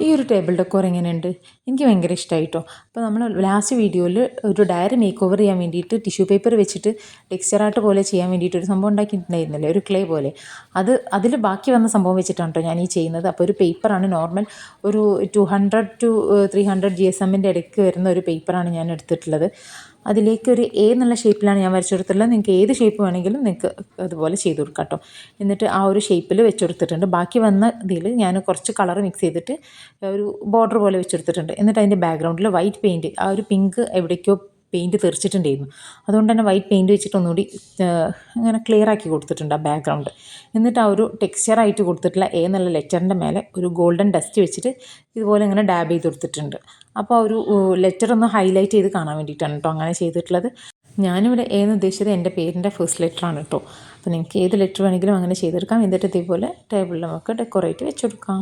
ഈ ഒരു table decor എങ്ങനെയുണ്ട്? എനിക്ക് ഭയങ്കര ഇഷ്ടമായി കേട്ടോ. അപ്പോൾ നമ്മൾ ലാസ്റ്റ് വീഡിയോയിൽ ഒരു ഡയറി മേക്ക് ഓവർ ചെയ്യാൻ വേണ്ടിയിട്ട് ടിഷ്യൂ പേപ്പർ വെച്ചിട്ട് ടെക്സ്ചർ ആർട്ട് പോലെ ചെയ്യാൻ വേണ്ടിയിട്ട് ഒരു സംഭവം ഉണ്ടാക്കിയിട്ടുണ്ടായിരുന്നില്ലേ, ഒരു ക്ലേ പോലെ. അതിൽ ബാക്കി വന്ന സംഭവം വെച്ചിട്ടാണ് കേട്ടോ ഞാൻ ഈ ചെയ്യുന്നത്. അപ്പോൾ ഒരു പേപ്പറാണ് നോർമൽ, ഒരു 200 to 300 GSMൻ്റെ ഇടയ്ക്ക് വരുന്ന ഒരു പേപ്പറാണ് ഞാൻ എടുത്തിട്ടുള്ളത്. അതിലേക്ക് ഒരു എ എന്നുള്ള ഷേപ്പിലാണ് ഞാൻ വരച്ചു കൊടുത്തിട്ടുള്ളത്. നിങ്ങൾക്ക് ഏത് ഷേപ്പ് വേണമെങ്കിലും നിങ്ങൾക്ക് അതുപോലെ ചെയ്ത് കൊടുക്കാം കേട്ടോ. എന്നിട്ട് ആ ഒരു ഷേപ്പിൽ വെച്ച് കൊടുത്തിട്ടുണ്ട്. ബാക്കി വന്ന ഇതിൽ ഞാൻ കുറച്ച് കളർ മിക്സ് ചെയ്തിട്ട് ഒരു ബോർഡർ പോലെ വെച്ച് കൊടുത്തിട്ടുണ്ട്. എന്നിട്ട് അതിൻ്റെ ബാക്ക്ഗ്രൗണ്ടിൽ വൈറ്റ് പെയിൻറ്റ്, ആ ഒരു പിങ്ക് എവിടേക്കോ പെയിൻറ്റ് തെറിച്ചിട്ടുണ്ടായിരുന്നു. അതുകൊണ്ട് തന്നെ വൈറ്റ് പെയിൻറ്റ് വെച്ചിട്ട് ഒന്നുകൂടി അങ്ങനെ ക്ലിയർ ആക്കി കൊടുത്തിട്ടുണ്ട് ആ ബാക്ക്ഗ്രൗണ്ട്. എന്നിട്ട് ആ ഒരു ടെക്സ്ചറായിട്ട് കൊടുത്തിട്ടുള്ള എ എന്നുള്ള ലെറ്ററിൻ്റെ മേലെ ഒരു ഗോൾഡൻ ഡസ്റ്റ് വെച്ചിട്ട് ഇതുപോലെ ഇങ്ങനെ ഡാബ് ചെയ്ത് കൊടുത്തിട്ടുണ്ട്. അപ്പോൾ ആ ഒരു ലെറ്റർ ഒന്ന് ഹൈലൈറ്റ് ചെയ്ത് കാണാൻ വേണ്ടിയിട്ടാണ് കേട്ടോ അങ്ങനെ ചെയ്തിട്ടുള്ളത്. ഞാനിവിടെ എന്ന് ഉദ്ദേശിച്ചത് എൻ്റെ പേരിൻ്റെ ഫസ്റ്റ് ലെറ്ററാണ് കേട്ടോ. അപ്പോൾ നിങ്ങൾക്ക് ഏത് ലെറ്റർ വേണമെങ്കിലും അങ്ങനെ ചെയ്തെടുക്കാം. എന്നിട്ട് ഇതേപോലെ ടേബിളിൽ നമുക്ക് ഡെക്കറേറ്റ് വെച്ചെടുക്കാം.